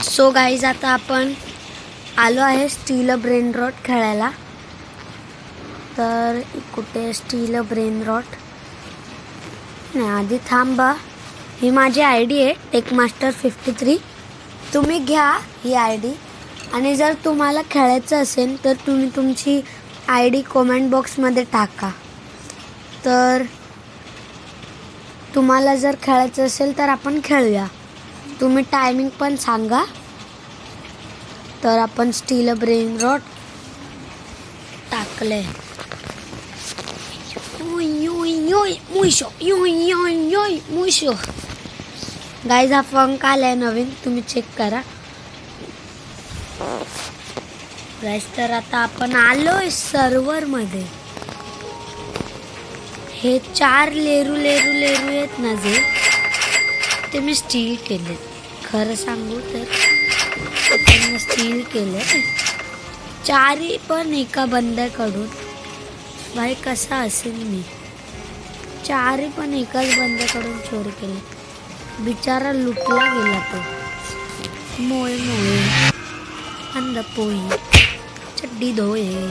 So guys आता आपण आलो आहे स्टील ब्रेन रॉट खेळायला. तर कुठे स्टील ब्रेन रॉट नाही, आधी थांबा. ही माझी आय डी आहे टेकमास्टर 53. तुम्ही घ्या ही आय डी आणि जर तुम्हाला खेळायचं असेल तर तुम्ही तुमची आय डी कमेंट बॉक्समध्ये टाका. तर तुम्हाला जर खेळायचं असेल तर आपण खेळूया. तुम्ही टायमिंग पण सांगा. तर आपण स्टील ब्रेन रॉट टाकले. मुशो गाईज हा फंक आलाय नवीन, तुम्ही चेक करा गाईज. तर आता आपण आलोय सर्व्हर मध्ये. हे 4 लेरू आहेत ना जे ते मी स्टील केले. खरं सांगू तर त्यांना स्टील केले 4 पण एका बंद्याकडून. भाई कसा असेल मी 4 पण एकाच बंद्याकडून चोरी केले. बिचारा लुटला गेला तो. मोय अंध पोई चड्डी धोये.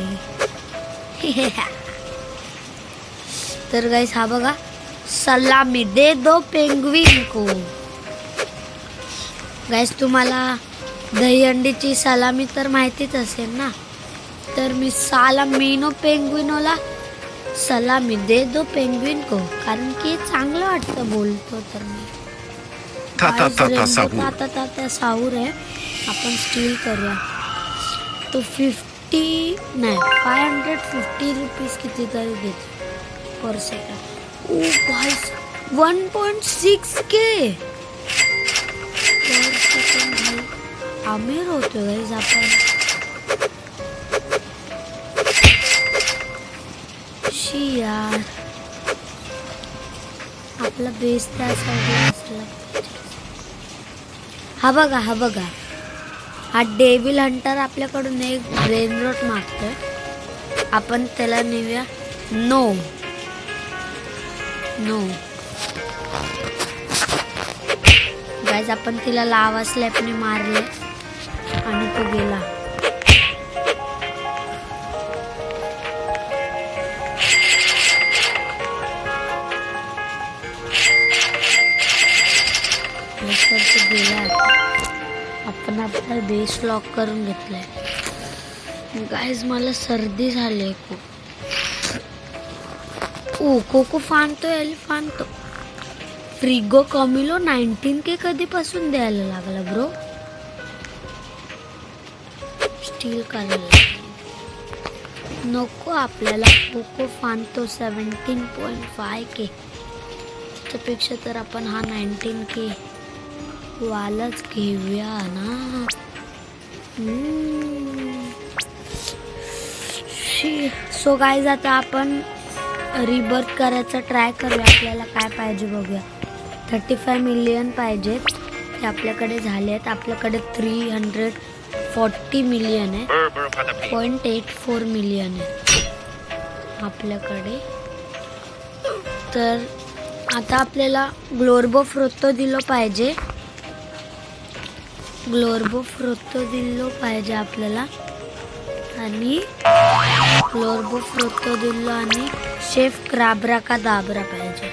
तर गाइस हा बघा, सलामी दे दो पेंग्विन को. गाइस तुम्हाला दहीहंडीची सलामी तर माहितीच असेल ना. तर मी सालामिनो पेंग्विनोला सलामी दे दो पेंग्विन को, कारण की चांगलं वाटतं बोलतो. तर मी साऊर आहे. आपण स्टील करूया. तो 550 रुपीज कितीतरी घेतो पर सेकंड. ओ भाई 1.6K पर सेकंड. भाई अमीर होतो गाइस आपण. यार आपला बेस त्या साईडला असला. हा बघा हा डेव्हिल हंटर आपल्याकडून एक ब्रेन रॉट मागतोय. आपण त्याला नेऊया. नो गाइस आपण तिला लावा स्लॅपने मारले आणि तो गेला. आपण आपला बेस लॉक करून घेतलाय. गाइस मला सर्दी झाली खूप. कोको फानतो एलिफांतो. फ्रिगो कमिलो 19K कधीपासून द्यायला लागला ब्रो. स्टील करायला नको आपल्याला. Coco Fanto 17.5K. त्यापेक्षा तर आपण हा 19K वालाच घेऊया ना. सो गाइस आता आपण रिबर्थ करायचा ट्राय करूया. आपल्याला काय पाहिजे बघूया. 35 मिलियन पाहिजेत. ते आपल्याकडे झाले आहेत. आपल्याकडे 340 मिलियन आहे. 0.84 मिलियन आहे आपल्याकडे. तर आता आपल्याला ग्लोर्बो फ्रोतो दिलो पाहिजे. आपल्याला आणि ग्लोर्बो फ्रोतो दिलो आणि शेफ क्राब्रा का दाबरा पाहिजे.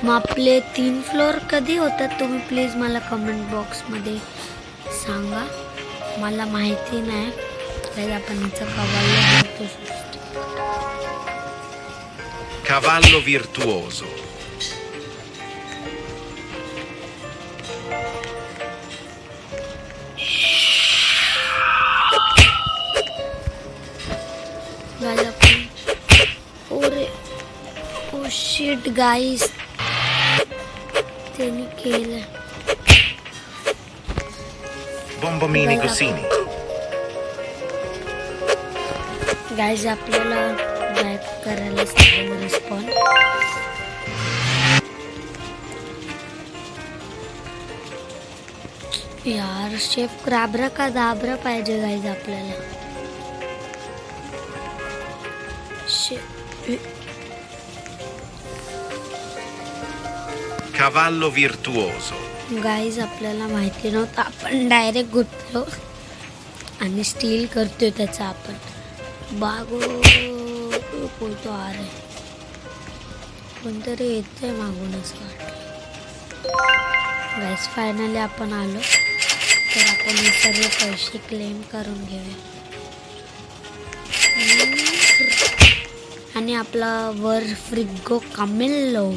मग आपले 3 फ्लोअर कधी होतात तुम्ही प्लीज मला कमेंट बॉक्समध्ये सांगा. मला माहिती नाही. आपण ह्याचं cavallo virtuoso. ओ शिट गाइस त्यांनी केलं. Bombomini Gosini. गाइस आपल्याला बॅक करायला सांगितलं रिस्पॉन्स. यार शेफ क्राब्रा का दाबरा पाहिजे गाइस आपल्याला. Cavallo virtuoso. गाईज आपल्याला माहिती नव्हतं, आपण डायरेक्ट गुंतलो आणि स्टील करतोय त्याचा आपण. बागो बोलतो अरे कोणतरी येतंय मागून असं वाटलं. गाईज फायनली आपण आलो, तर आपण हे सर्व पैसे क्लेम करून घेऊया. आणि आपला वर फ्रिगो कामिल्लो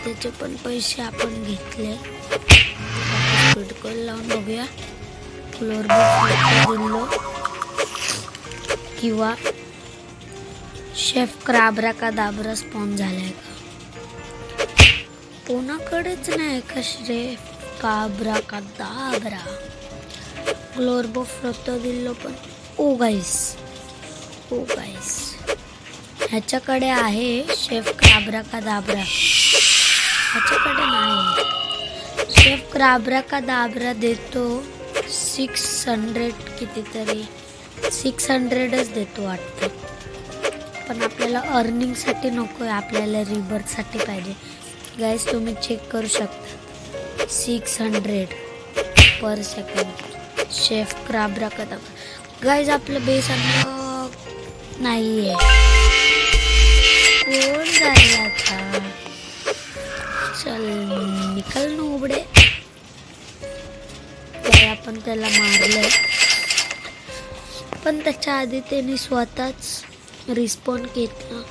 त्याचे पण पैसे आपण घेतले. स्पीड लावून बघूया दिल्लो किंवा शेफ क्राब्रा का दाबरा स्पॉन झालाय का. कोणाकडेच नाही का शेफ क्राब्रा का दाबरा. ग्लोर्बो फ्रोतो दिल्लो पण ओ गाईस ह्याच्याकडे आहे शेफ क्राब्रा का दाबरा. ह्याच्याकडे नाही. शेफ क्राब्रा का दाबरा देतो 600 कितीतरी 600च देतो वाटतं. पण आपल्याला अर्निंगसाठी नको आहे, आपल्याला रिबर्थसाठी पाहिजे. गाईस तुम्ही चेक करू शकता 600 पर सेकंड शेफ क्राब्रा का दाबरा. गाईस आपलं बेस नाही आहे. कोण जाईल आता. चल निकल न उबडे. आपण त्याला मारलंय, पण त्याच्या आधी त्यांनी स्वतःच रिस्पॉन्ड घेतला.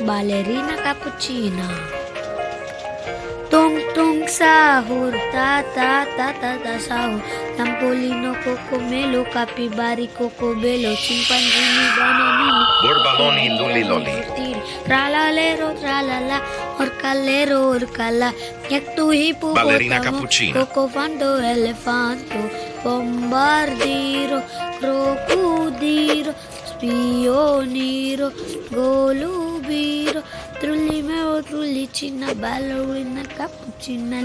बालेरीना कापुचिना टोंग टोंग साहूर ता ता ता ता ता साहूर Tampolino, cocomelo, capibari, cocobello, chimpanzini, bananini, Borbaloni, luliloli. Tralalero, tralala, orcalero, orcala, tu hipo, Ballerina cappuccina. cocofando, elefanto, bombardiro, crocodilo, spioniro, golubiro, trullimeo, trullicina, ballerina, cappuccina,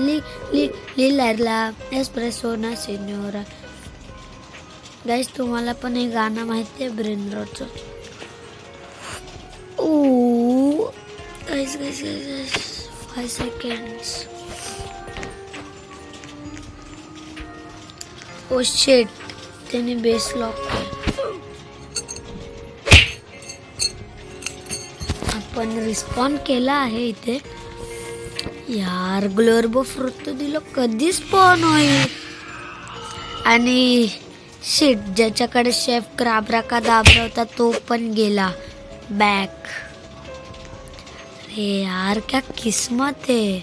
lilarla, espressona, signora. Guys तुम्हाला पण हे गाणं माहिती आहे ब्रेन रॉटचं. ओ guys 5 seconds. Oh shit त्याने base lock केला. आपण respond केला आहे इथे. यार ग्लोर्बो फ्रूट दिलो कधी स्पॉन होईल. आणि शिट ज्याच्याकडे शेफ क्राब्रा का दाबरा होता तो पण गेला बॅक. अरे यार क्या किस्मत है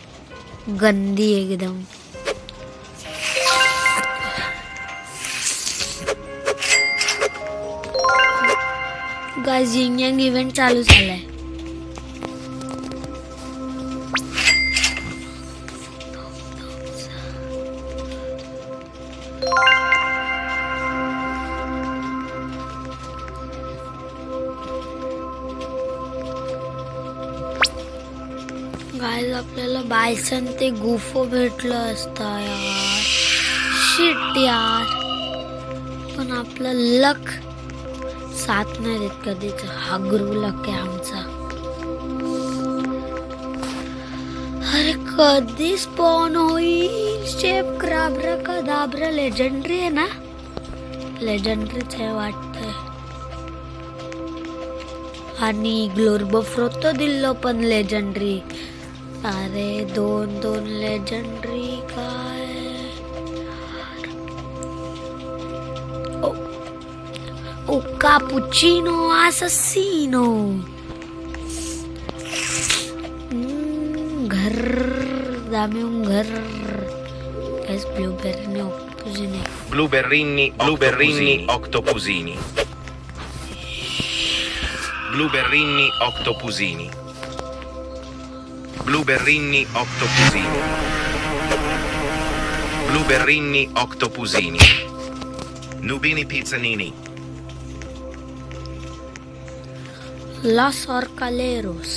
गंदी एकदम. गाइस यिंग यांग इव्हेंट चालू झालाय. गाइस आपल्याला बायसन ते गुफो भेटलं असता यार. शिट यार. पण आपलं लक साथ नाही देत कधीच. हा गुरु लक आहे आमचा. अरे कधी स्पॉन होईल शेफ क्राब्रा का दाबरा. लेजेंडरी आहे ना. लेजेंडरीच आहे वाटतंय. आणि ग्लोर्बो फ्रोतो दिल्लो पण लेजेंडरी. अरे दोन लेजेंडरी काय. ओ कापुचिनो असॅसिनो. घर दामिun घर. Guys Blueberry Octopusini. Blueberrini octopusini. Blueberrini octopusini. Blueberrini octopusini. Blueberrini octopusini. Nubini pizzanini. Los Orcaleros.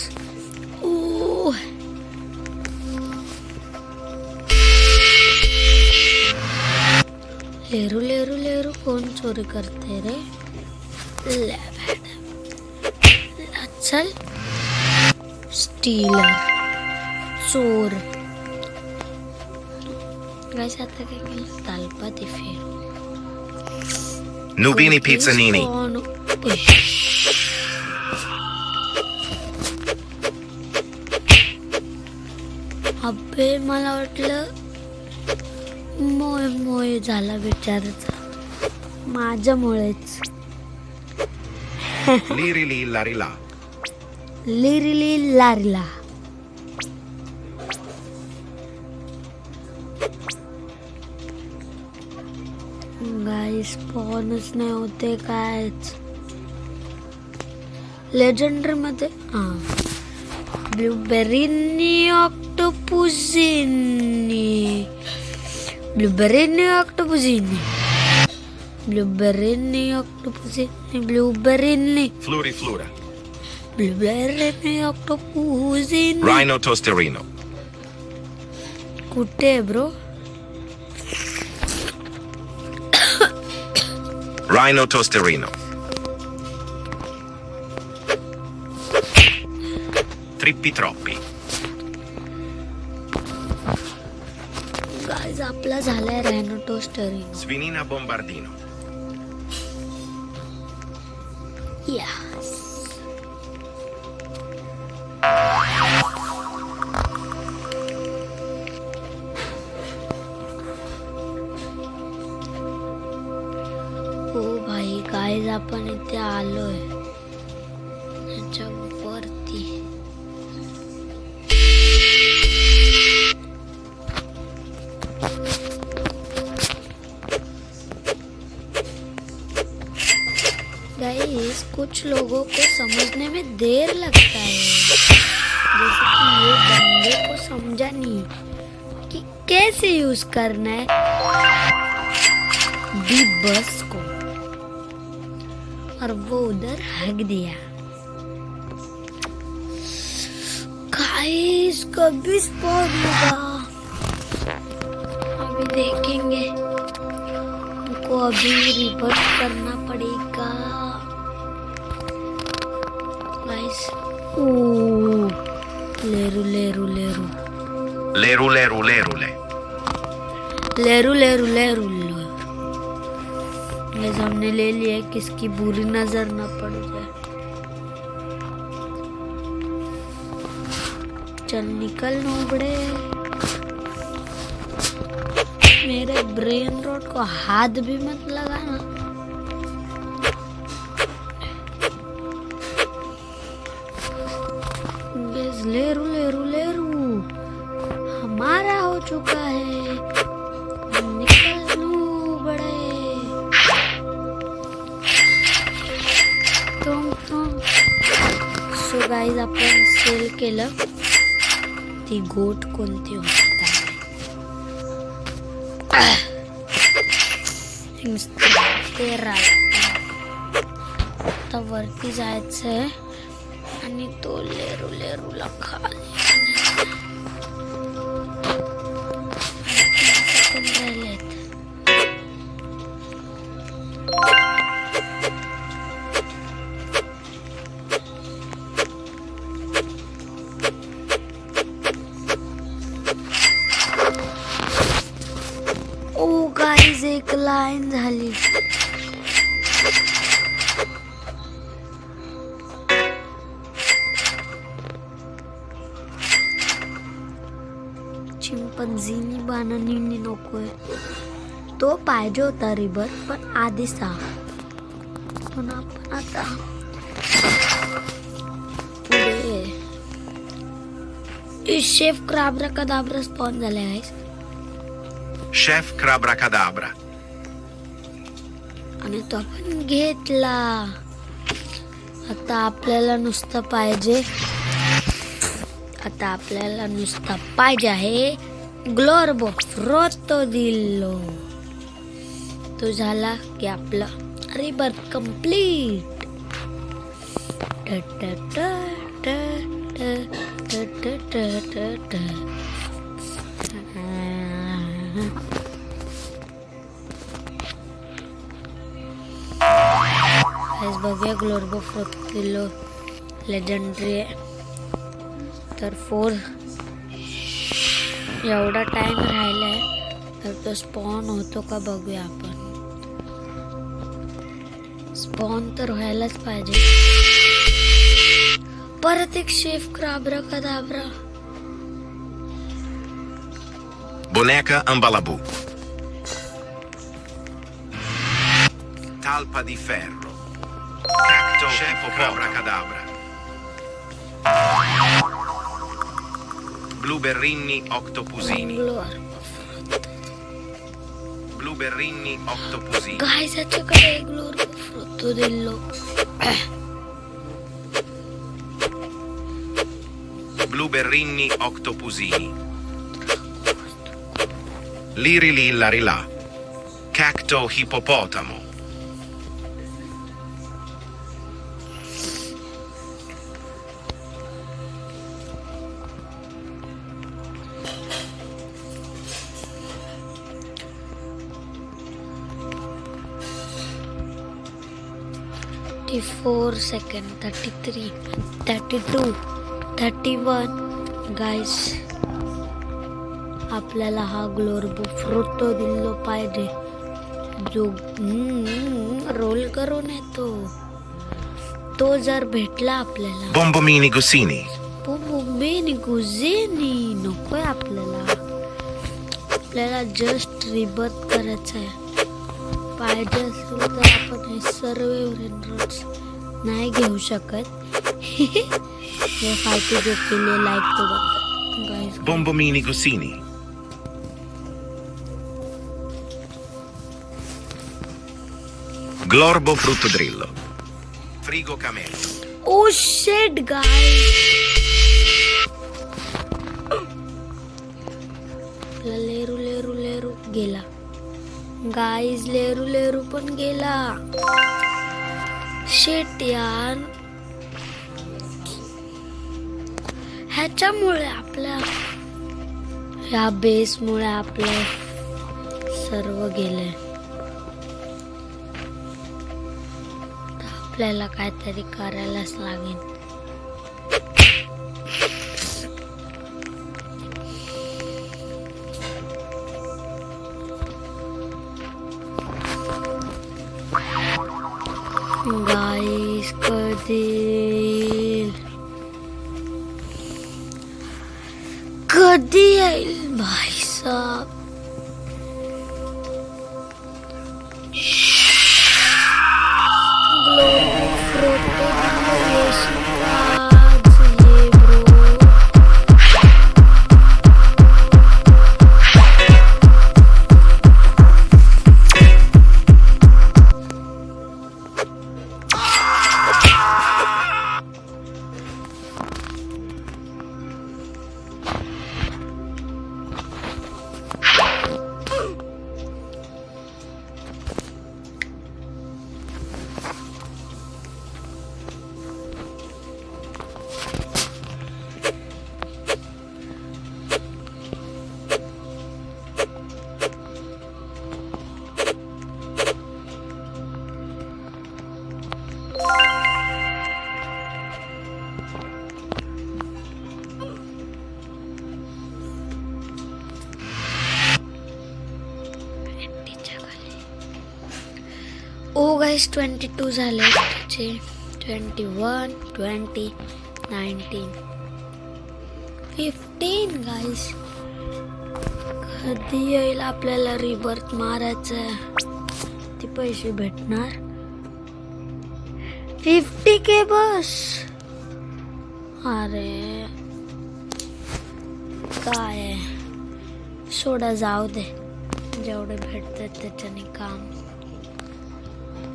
Leru लेरू लेरू कोण चोरी करते रे. चल स्टीलर चोर गाइस आता काय केलं तालपाती फेर Nubini Pizzanini. अबे मला वाटलं मोय मोय झाला विचारायचा माझ्यामुळेच Liri li lari la. Lirili Larila guys स्पॉनच नाही होते कायच लेजेंडरी मध्ये ब्लूबेरीनी ऑक्टोपुझिनी ब्लूबेरीनी ऑक्टोपुझिनी ब्लूबेरीनी ऑक्टोपुझिनी ब्लूबेरीनी Fluriflura. ब्लूबेरीनी ऑक्टोपुझिनी Rhino Tosterino. कुठे आहे bro Rhino Tosterino. Trippi troppi. Guys आपला झालाय रॅनो टोस्टरी Svinina Bombardino. यस ओ भाई गाइस आपण इथे आलोय याच्या वरती गाइस कुछ लोगों को समझने में देर लगता है जैसे कि ये बंदे को समझा नहीं कि कैसे यूज करना है दी बस को और वो उधर हक दिया गाइस कभी स्पॉन होगा अभी देखेंगे को अभी रिवर्स करना पड़ेगा गाइस ओ लेरू लेरू Leru Leru leru lerule. Leru लेरू लेरू ये हमने ले लिया किसकी बुरी नजर न पड़ जाए चल निकल नोबड़े मेरे ब्रेन रोड को हाथ भी मत लगाना लेरू लेरू लेरू हमारा हो चुका है निकल नोबड़े तुम सो गाइस आपण सेल केलं ती गोट कोणती होती आता वरती जायचंय आणि तो लेरू लेरूला खाली राहिलेत ओ गाइस एक लाईन झाली चिंपन्झीनी बानानी नकोय तो पाहिजे होता रिबर पण आधीचा पण आपण आता पुढे शेफ क्राब्रा कदाब्रा स्पॉन झाले गाइस Chef Crabracadabra. आणि तो आपण घेतला आता आपल्याला नुसतं पाहिजे आहे ग्लोर्बो फ्रोतोदिल्लो तो झाला की आपला रिबर कंप्लीट बघूया ग्लोर्बो फ्रोतोदिल्लो लेजेंडरी आहे. तर 4 एवढा टाइम राहिलाय, तर तो स्पॉन होतो का बघूया आपण. स्पॉन तर व्हायलाच पाहिजे. परत एक chef क्राब्राकादाब्रा. Boneca Ambalabù. Talpa di ferro. Cacto Chef Abracadabra. Blueberrini Octopusini. Blueberrini Octopusini. Guys याच्याकडे एक ग्लोर फ्रुतो दिलो. Blueberrini Octopusini. Lirili Larila. Cacto Hippopotamo. 34 second, 33, 32, 31. Guys आपल्याला हा ग्लोर्बो फ्रुतो दिलो पाहिजे, जो रोल करून येतो. तो जर भेटला आपल्याला. Bombomini Gussini. बोंबोमिनी गुझिनी नकोय आपल्याला. आपल्याला जस्ट रिबर्थ करायचं आहे. पाहिजे असेल तर आपण हे सर्व रेनरोड्स नाही घेऊ शकत. हे फालतू जो केले लाईक तो बघा guys. Bombomini Gussini. Glorbo Fruttodrillo. Frigo Camello. Oh shit guys. लेरू लेरू लेरू गेला गाइस. लेरू लेरू पण गेला. शिट यार. ह्याच्यामुळे आपल्या ह्या बेसमुळे आपलं सर्व गेले. आपल्याला काहीतरी करायलाच लागेल. गाइस कधी येईल भाई साहब. ओ गाइस 22 झाले त्याचे. 21, 20, 19, 15 गाइस. कधी येईल आपल्याला रिबर्थ मारायचं. ते पैसे भेटणार 50K बस. अरे काय सोडा, जाऊ दे. जेवढे भेटतात त्याच्याने काम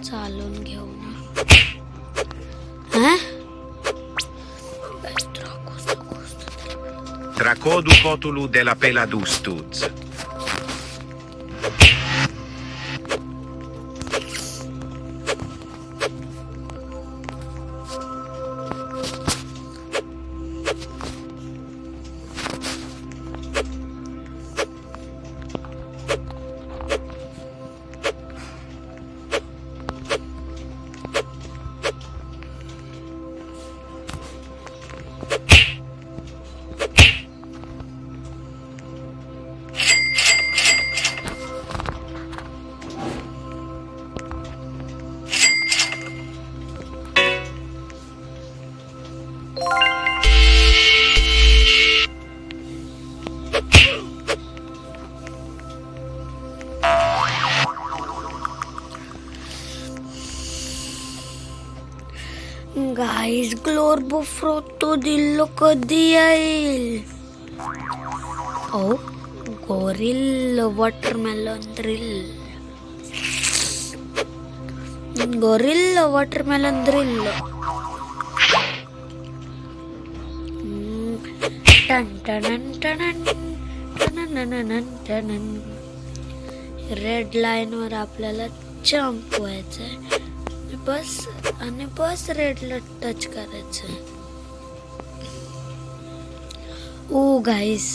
चालून घेऊ ना. Tracodu Cotulu della Peladustuz. Guys Glorbo Fruttodrillo कधी येईल? Oh Gorillo Watermelondrillo. Gorillo Watermelondrillo. Tung tung tung tung. Red line वर आपल्याला जंप व्हायचंय. बस रेडला टच करायचं. ओ गाईस,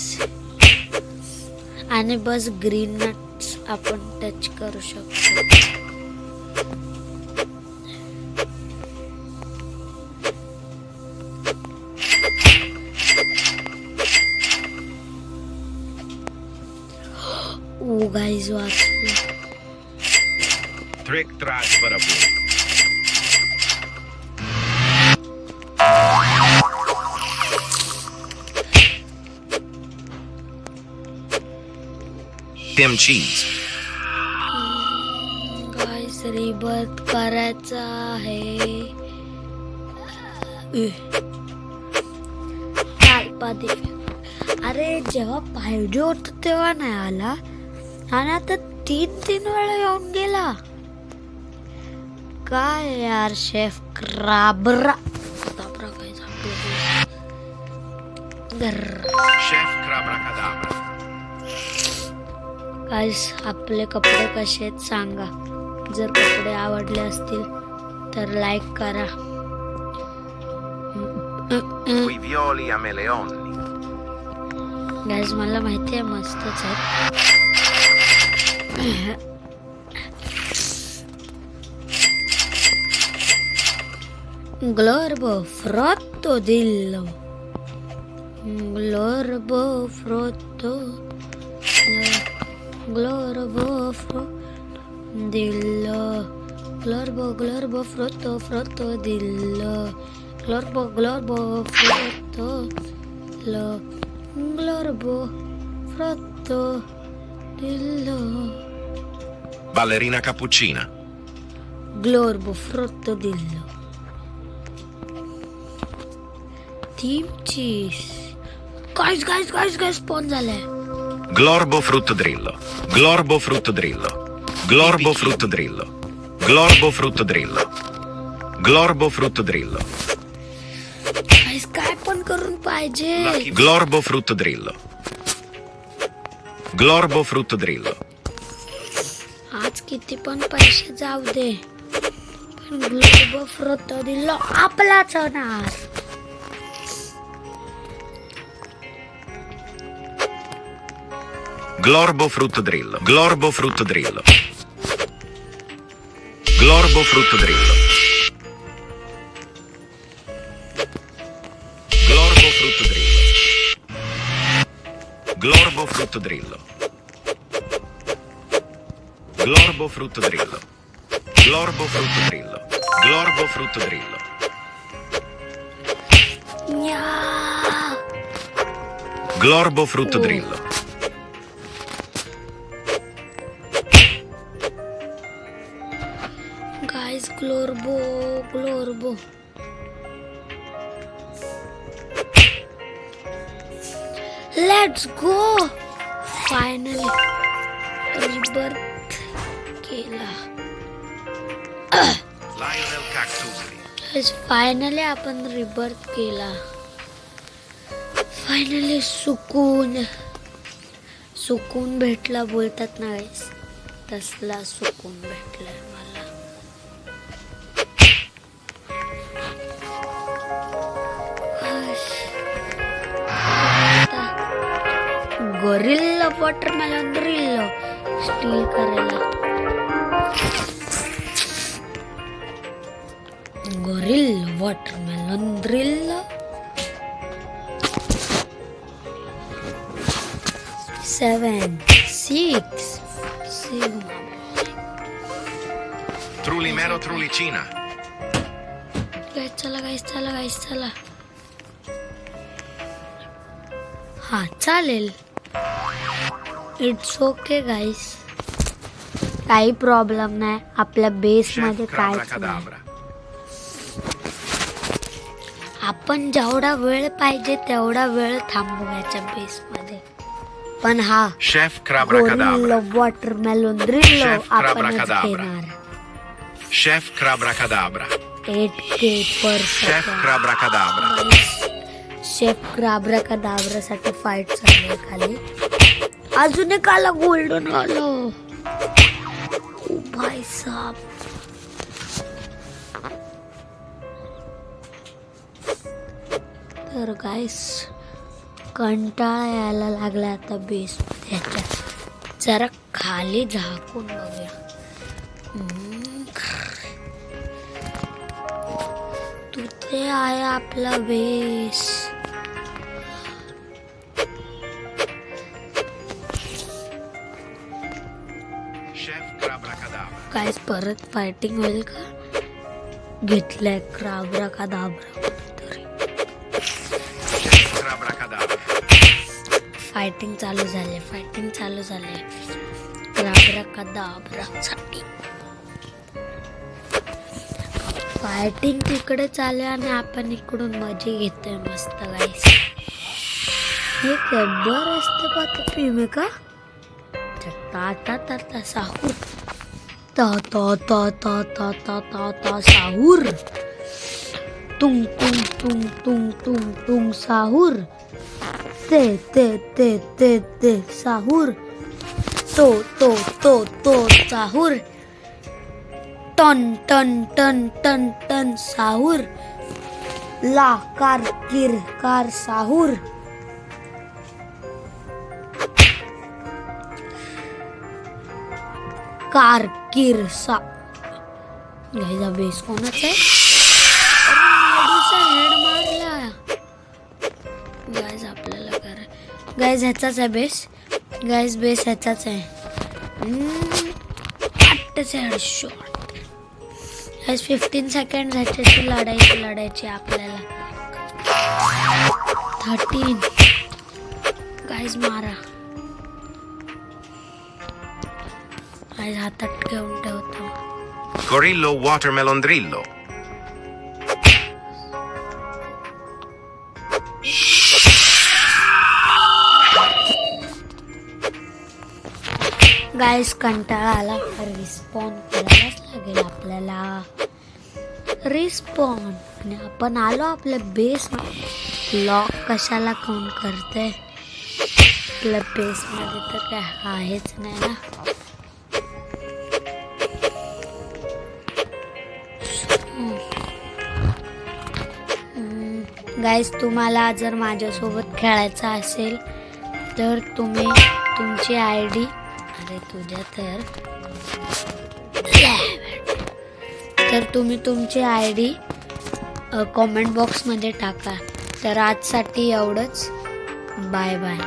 आणि बस ग्रीन नट्स आपण टच करू शकतो. ओ गाईस वाचलं. Trick track para po. Tim cheese. गाईस रिबर्थ करायचा आहे. अरे जेव्हा पाहिजे होत तेव्हा नाही आला, आणि आता 3 वेळा येऊन गेला. काय यार शेफ क्राब्रा. काय Chef Crabra-Cadabra. गाईस आपले कपडे कसे आहेत सांगा. जर कपडे आवडले असतील तर लाईक करा. Quei violi a meleonni. गाईस मला माहिती आहे मस्तच आहे. ग्लोर्बो फ्रोतो दिल्लो. Glorbo frotto, glorbo frotto dillo, glorbo frotto dillo, glorbo frotto lo, glorbo frotto dillo. Ballerina cappuccina. Glorbo frotto dillo. Team cheese. Guys, spawn झालंय. Glorbo frutto drillo. Glorbo frutto drillo. Glorbo frutto drillo. Glorbo frutto drillo. Glorbo frutto drillo. Guys, काय पण करून पाहिजे. Glorbo frutto drillo. Glorbo frutto drillo. आज किती पण पैसे जाऊ दे, पण ग्लोर्बो फ्रोतो दिल्लो आपलाच होणार. Glorbo frutto drillo. Glorbo frutto drillo. Glorbo frutto drillo. Glorbo frutto drillo. Glorbo frutto drillo. Glorbo frutto drillo. Glorbo frutto drillo. Glorbo frutto drillo. Glorbo frutto drillo. Guys, Glorbo. Let's go. Finally, rebirth केला. Lionel Cactusi. Guys, finally आपण rebirth केला. Finally सुकून भेटला बोलतात ना guys, तसला सुकून भेटलाय मला. गोरिल्ला वॉटरमेलन ड्रिल्लो स्टील करायला. Gorilla Watermelondrillo 7 6 Sigma. Trulimero Trulicina. Guys चला. हा चालेल. इट्स ओके गाईस, काही प्रॉब्लेम नाही. आपल्या बेस मध्ये Chef काहीच नाही. Abracadabra. आपण जेवढा वेळ पाहिजे तेवढा वेळ थांबू याच्या बेस मध्ये. पण हा Chef Abracadabra. वॉटरमेलन ड्रिल्लो Chef आपणच Abracadabra. घेणार. Chef Abracadabra. 8K पर Chef Abracadabra. शेफ अब्राकडाब्रा साठी फाईट चालू आहे खाली. अजून एक आला गोल्डन आलो. ओ भाई साहब, तर गाईस कंटाळा यायला लागला आता बेस मध्ये. जरा खाली झाकून बघूया. तिथे आहे आपला बेस. Chef Abracadabra. गाईस परत फायटिंग होईल का? घेतलंय क्राब्रा का दाबरा तरी. Chef Abracadabra. फायटिंग चालू झाले क्राब्रा का दाबरा साठी. फायटिंग तिकडे चालू आणि आपण इकडून मजे घेतोय मस्त गाईस. हे कब्बर असते पाहतो पिमे का ता ता ता साहूर ता ता ता ता ता ता ता ता साहूर. तुंग तुंग तुंग तुंग तुंग तुंग साहूर. ते ते ते ते ते साहूर. तो तो तो तो Sahur. Tung tung tung tung tung Sahur. ला कार किर कार साहूर. कार किर सा. गाईचा बेस कोणाचा आहे? हेड मारला गाईज आपल्याला करा. गाईज ह्याचाच आहे बेस. गाईज बेस ह्याचाच आहे. हेडशॉट. 15 सेकंड ह्याच्याशी लढायची आपल्याला. 13. गाईज मारा. गाईज हातात घेऊन ठेवतो. Gorillo Watermelon Drillo. गाईस कंटाळा आला. रिस्पॉन करायलाच लागेल आपल्याला. रिस्पॉन. आणि आपण आलो आपल्या बेस. लॉक कशाला काउंट करते? आपल्या बेस मध्ये तर काय आहेच नाही ना. गाईस तुम्हाला जर माझ्यासोबत खेळायचं असेल तर तुम्ही तुमची ID तुम्ही तुमची ID कॉमेंट बॉक्समध्ये टाका. तर आजसाठी एवढंच. Bye bye.